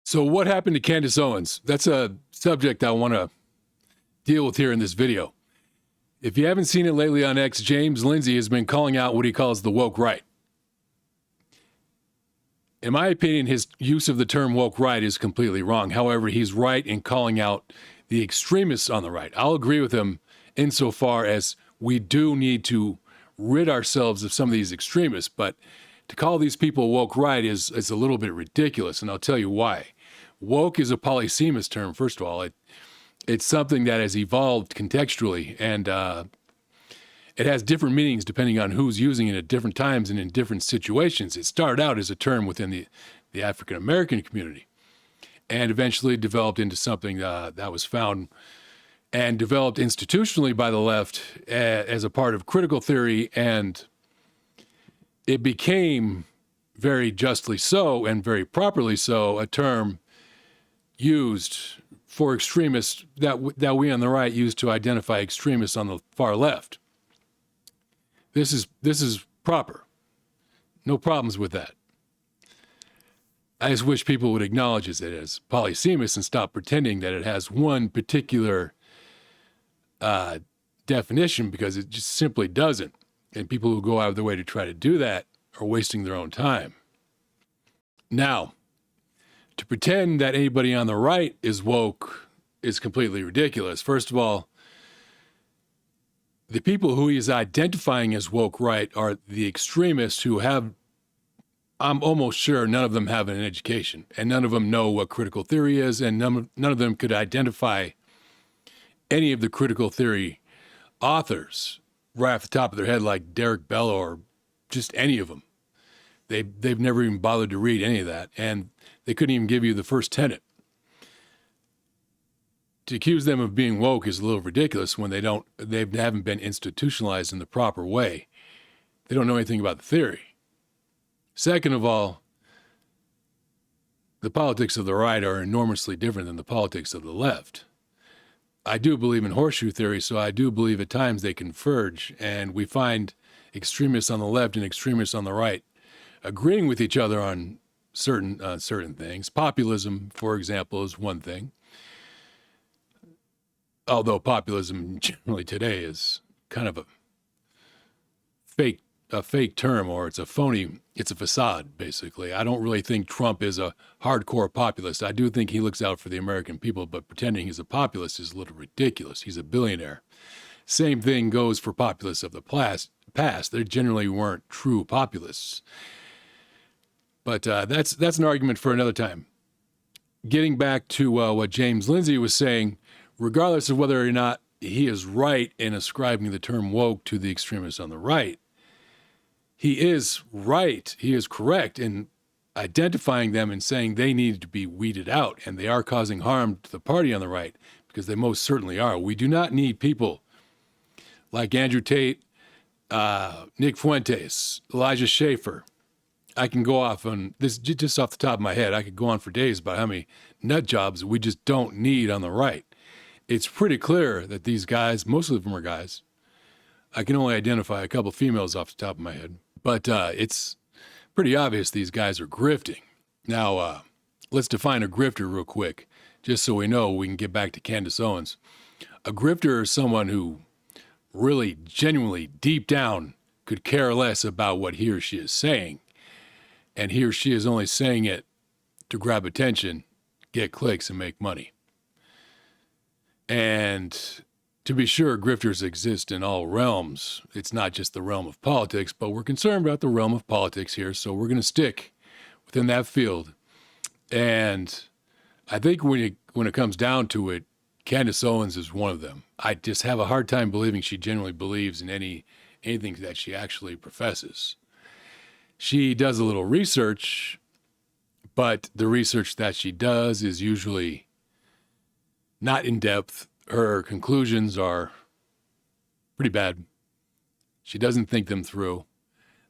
So what happened to Candace Owens? That's a subject I want to deal with here in this video. If you haven't seen it lately on X, James Lindsay has been calling out what he calls the woke right. In my opinion, his use of the term woke right is completely wrong. However, he's right in calling out the extremists on the right. I'll agree with him insofar as we do need to rid ourselves of some of these extremists, but to call these people woke right is a little bit ridiculous, and I'll tell you why. Woke is a polysemous term, first of all. It's something that has evolved contextually, and it has different meanings depending on who's using it at different times and in different situations. It started out as a term within the African-American community and eventually developed into something that was found and developed institutionally by the left as a part of critical theory, and it became, very justly so and very properly so, a term used for extremists that we on the right use to identify extremists on the far left. This is proper. No problems with that. I just wish people would acknowledge it as polysemous and stop pretending that it has one particular definition, because it just simply doesn't. And people who go out of their way to try to do that are wasting their own time. Now, to pretend that anybody on the right is woke is completely ridiculous. First of all, the people who he is identifying as woke right are the extremists who have, I'm almost sure none of them have an education, and none of them know what critical theory is, and none of them could identify any of the critical theory authors right off the top of their head, like Derek Bell or just any of them. They've never even bothered to read any of that, and they couldn't even give you the first tenet. To accuse them of being woke is a little ridiculous when they haven't been institutionalized in the proper way. They don't know anything about the theory. Second of all, the politics of the right are enormously different than the politics of the left. I do believe in horseshoe theory, so I do believe at times they converge, and we find extremists on the left and extremists on the right agreeing with each other on certain things. Populism, for example, is one thing. Although populism generally today is kind of a fake term, or it's a facade, basically. I don't really think Trump is a hardcore populist. I do think he looks out for the American people, but pretending he's a populist is a little ridiculous. He's a billionaire. Same thing goes for populists of the past. They generally weren't true populists. But that's an argument for another time. Getting back to what James Lindsay was saying, regardless of whether or not he is right in ascribing the term woke to the extremists on the right, he is right, he is correct in identifying them and saying they need to be weeded out, and they are causing harm to the party on the right, because they most certainly are. We do not need people like Andrew Tate, Nick Fuentes, Elijah Schaffer. I can go off on this just off the top of my head. I could go on for days about how many nut jobs we just don't need on the right. It's pretty clear that these guys, most of them are guys. I can only identify a couple females off the top of my head, but it's pretty obvious these guys are grifting. Now, let's define a grifter real quick, just so we know we can get back to Candace Owens. A grifter is someone who really, genuinely, deep down, could care less about what he or she is saying. And he or she is only saying it to grab attention, get clicks, and make money. And to be sure, grifters exist in all realms. It's not just the realm of politics, but we're concerned about the realm of politics here, so we're going to stick within that field. And I think when it comes down to it, Candace Owens is one of them. I just have a hard time believing she genuinely believes in anything that she actually professes. She does a little research, but the research that she does is usually not in depth. Her conclusions are pretty bad. She doesn't think them through.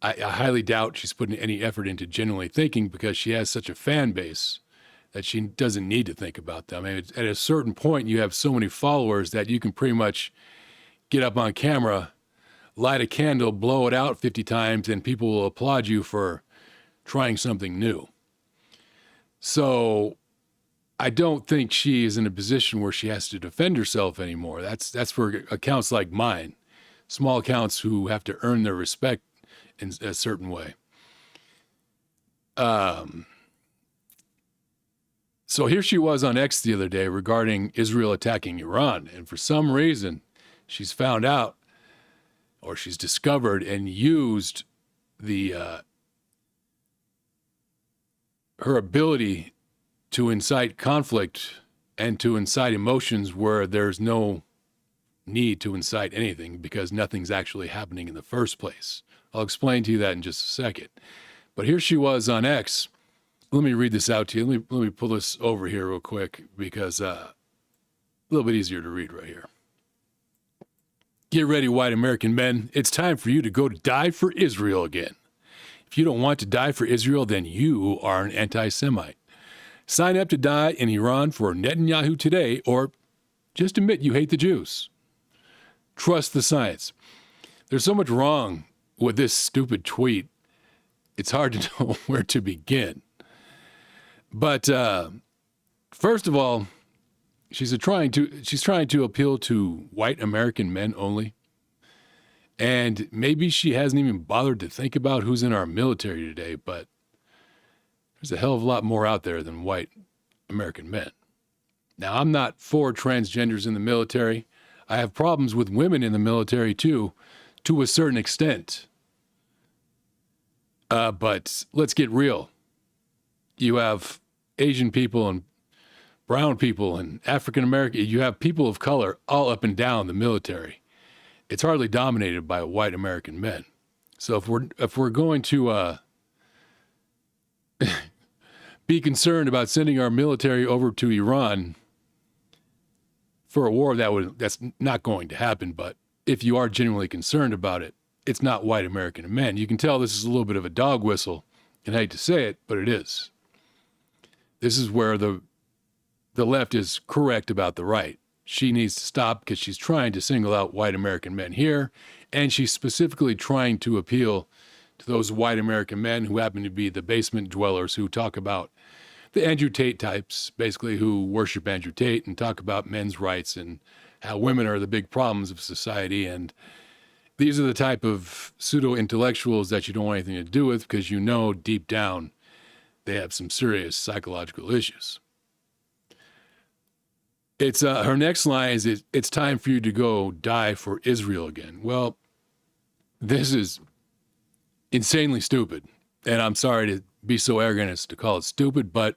I highly doubt she's putting any effort into genuinely thinking, because she has such a fan base that she doesn't need to think about them. I mean, at a certain point, you have so many followers that you can pretty much get up on camera, light a candle, blow it out 50 times, and people will applaud you for trying something new. So I don't think she is in a position where she has to defend herself anymore. That's for accounts like mine, small accounts who have to earn their respect in a certain way. So here she was on X the other day regarding Israel attacking Iran. And for some reason, she's found out, or she's discovered and used her ability to incite conflict and to incite emotions where there's no need to incite anything because nothing's actually happening in the first place. I'll explain to you that in just a second. But here she was on X. Let me read this out to you. Let me pull this over here real quick because a little bit easier to read right here. Get ready, white American men. It's time for you to go to die for Israel again. If you don't want to die for Israel, then you are an anti-Semite. Sign up to die in Iran for Netanyahu today, or just admit you hate the Jews. Trust the science. There's so much wrong with this stupid tweet. It's hard to know where to begin. But first of all, she's trying to appeal to white American men only. And maybe she hasn't even bothered to think about who's in our military today, but there's a hell of a lot more out there than white American men. Now, I'm not for transgenders in the military. I have problems with women in the military, too, to a certain extent. But let's get real. You have Asian people and brown people and African American. You have people of color all up and down the military. It's hardly dominated by white American men. So if we're going to be concerned about sending our military over to Iran for a war that's not going to happen, but if you are genuinely concerned about it, it's not white American men. You can tell this is a little bit of a dog whistle, and I hate to say it, but it is. This is where the left is correct about the right. She needs to stop because she's trying to single out white American men here, and she's specifically trying to appeal to those white American men who happen to be the basement dwellers who talk about the Andrew Tate types, basically who worship Andrew Tate and talk about men's rights and how women are the big problems of society. And these are the type of pseudo-intellectuals that you don't want anything to do with because you know deep down they have some serious psychological issues. It's her next line is, it's time for you to go die for Israel again. Well, this is insanely stupid. And I'm sorry to be so arrogant as to call it stupid, but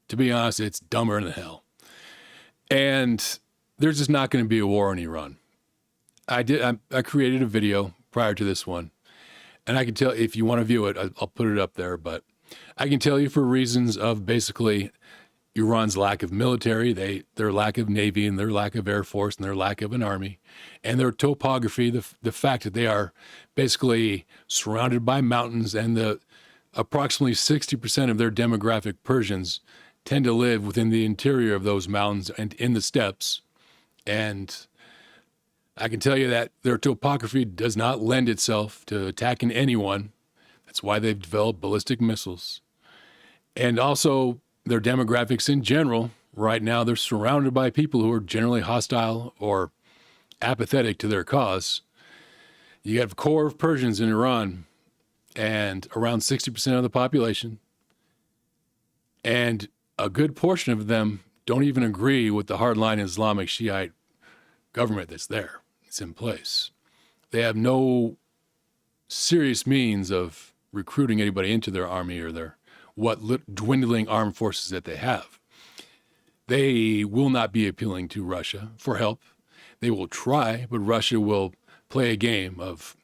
to be honest, it's dumber than hell. And there's just not going to be a war in Iran. I created a video prior to this one, and I can tell, if you want to view it, I'll put it up there, but I can tell you for reasons of basically Iran's lack of military, their lack of navy and their lack of air force and their lack of an army, and their topography, the fact that they are basically surrounded by mountains, and the approximately 60% of their demographic Persians tend to live within the interior of those mountains and in the steppes. And I can tell you that their topography does not lend itself to attacking anyone. That's why they've developed ballistic missiles. And also their demographics in general, right now they're surrounded by people who are generally hostile or apathetic to their cause. You have a core of Persians in Iran, and around 60% of the population, and a good portion of them don't even agree with the hardline Islamic Shiite government that's there. It's in place. They have no serious means of recruiting anybody into their army or their dwindling armed forces that they have. They will not be appealing to Russia for help. They will try, but Russia will play a game of,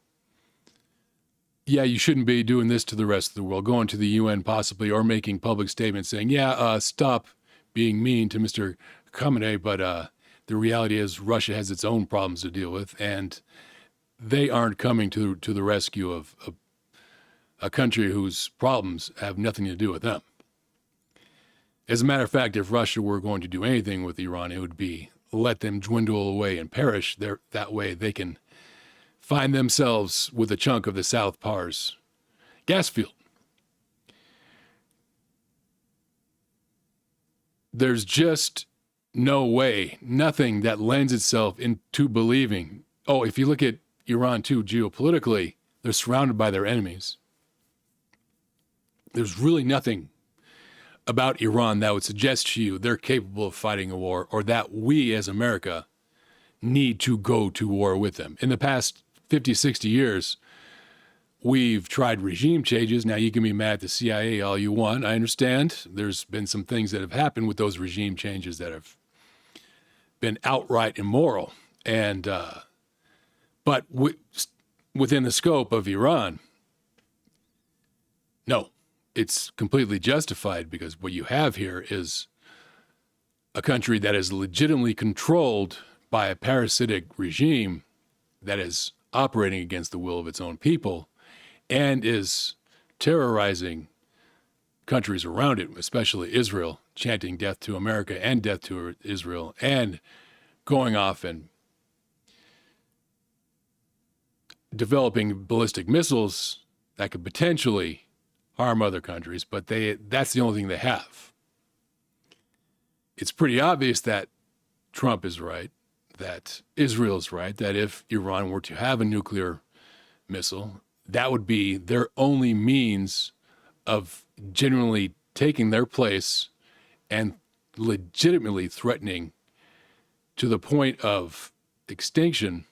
yeah, you shouldn't be doing this to the rest of the world, going to the UN possibly, or making public statements saying, stop being mean to Mr. Khamenei, but the reality is Russia has its own problems to deal with, and they aren't coming to the rescue of a country whose problems have nothing to do with them. As a matter of fact, if Russia were going to do anything with Iran, it would be let them dwindle away and perish. That way they can find themselves with a chunk of the South Pars gas field. there's just no way, nothing that lends itself into believing. Oh, if you look at Iran too, geopolitically, they're surrounded by their enemies. There's really nothing about Iran that would suggest to you they're capable of fighting a war, or that we as America need to go to war with them. In the past 50, 60 years, we've tried regime changes. Now, you can be mad at the CIA all you want. I understand. There's been some things that have happened with those regime changes that have been outright immoral. And but within the scope of Iran, no, it's completely justified, because what you have here is a country that is legitimately controlled by a parasitic regime that is operating against the will of its own people and is terrorizing countries around it, especially Israel, chanting death to America and death to Israel, and going off and developing ballistic missiles that could potentially harm other countries, but that's the only thing they have. It's pretty obvious that Trump is right, that Israel is right, that if Iran were to have a nuclear missile, that would be their only means of genuinely taking their place and legitimately threatening to the point of extinction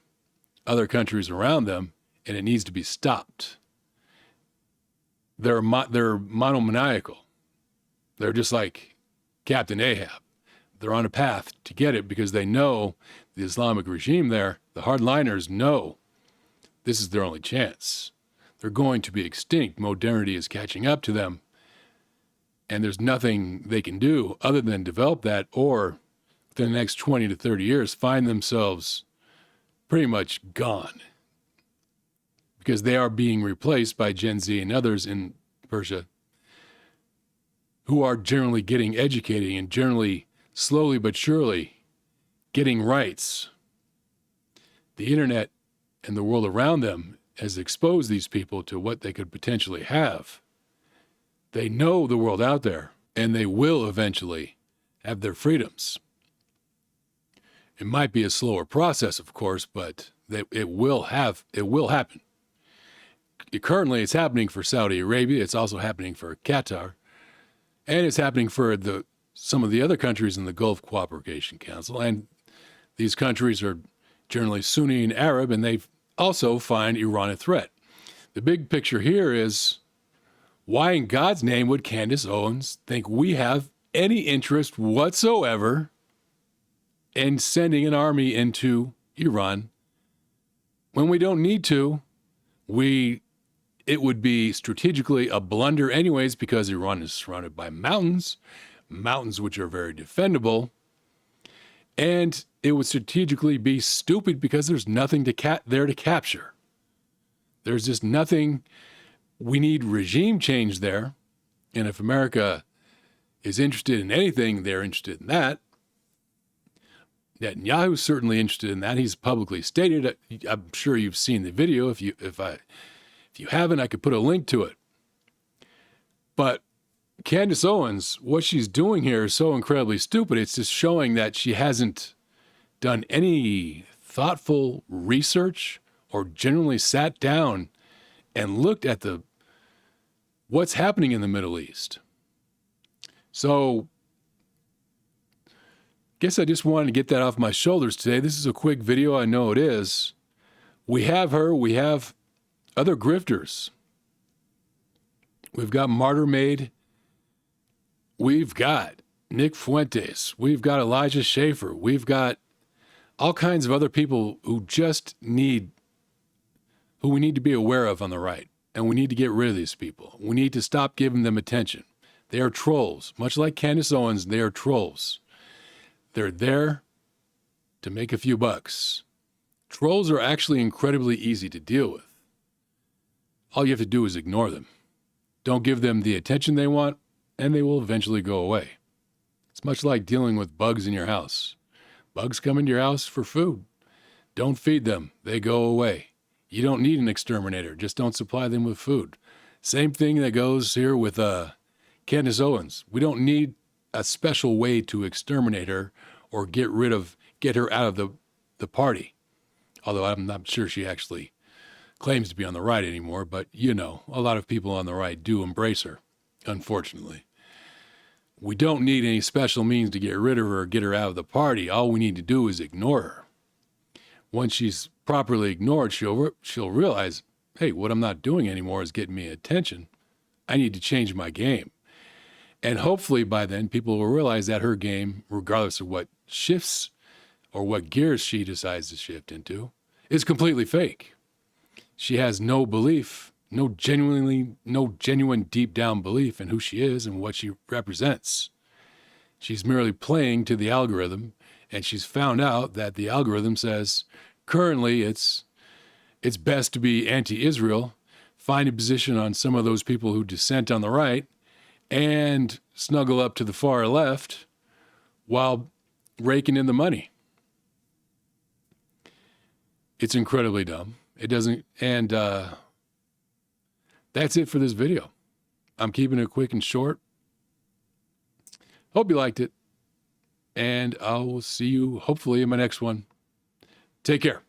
other countries around them, and it needs to be stopped. They're monomaniacal. They're just like Captain Ahab. They're on a path to get it because they know the Islamic regime there, the hardliners know this is their only chance. They're going to be extinct. Modernity is catching up to them, and there's nothing they can do other than develop that, or within the next 20 to 30 years find themselves pretty much gone, because they are being replaced by Gen Z and others in Persia who are generally getting educated and generally, slowly but surely, getting rights. The internet and the world around them has exposed these people to what they could potentially have. They know the world out there, and they will eventually have their freedoms. It might be a slower process, of course, but it will happen. Currently, it's happening for Saudi Arabia. It's also happening for Qatar, and it's happening for some of the other countries in the Gulf Cooperation Council. And these countries are generally Sunni and Arab, and they also find Iran a threat. The big picture here is, why in God's name would Candace Owens think we have any interest whatsoever in sending an army into Iran when we don't need to? It would be strategically a blunder anyways, because Iran is surrounded by mountains which are very defendable, and it would strategically be stupid because there's nothing there to capture. There's just nothing. We need regime change there, and if America is interested in anything, they're interested in that. Netanyahu's certainly interested in that. He's publicly stated it. I'm sure you've seen the video. If you haven't, I could put a link to it. But Candace Owens, what she's doing here is so incredibly stupid. It's just showing that she hasn't done any thoughtful research or generally sat down and looked at what's happening in the Middle East. So guess I just wanted to get that off my shoulders today. This is a quick video. I know it is. We have her. We have other grifters. We've got Martyr Maid. We've got Nick Fuentes. We've got Elijah Schaefer. We've got all kinds of other people who we need to be aware of on the right. And we need to get rid of these people. We need to stop giving them attention. They are trolls. Much like Candace Owens, they are trolls. They're there to make a few bucks. Trolls are actually incredibly easy to deal with. All you have to do is ignore them. Don't give them the attention they want, and they will eventually go away. It's much like dealing with bugs in your house. Bugs come into your house for food. Don't feed them. They go away. You don't need an exterminator. Just don't supply them with food. Same thing that goes here with Candace Owens. We don't need a special way to exterminate her or get her out of the party. Although I'm not sure she actually claims to be on the right anymore, but a lot of people on the right do embrace her, unfortunately. We don't need any special means to get rid of her or get her out of the party. All we need to do is ignore her. Once she's properly ignored, she'll realize, hey, what I'm not doing anymore is getting me attention. I need to change my game. And hopefully by then, people will realize that her game, regardless of what shifts or what gears she decides to shift into, is completely fake. She has no belief, no genuine deep down belief in who she is and what she represents. She's merely playing to the algorithm, and she's found out that the algorithm says currently it's best to be anti-Israel, find a position on some of those people who dissent on the right, and snuggle up to the far left while raking in the money. It's incredibly dumb. It doesn't, and that's it for this video. I'm keeping it quick and short. Hope you liked it, and I will see you hopefully in my next one. Take care.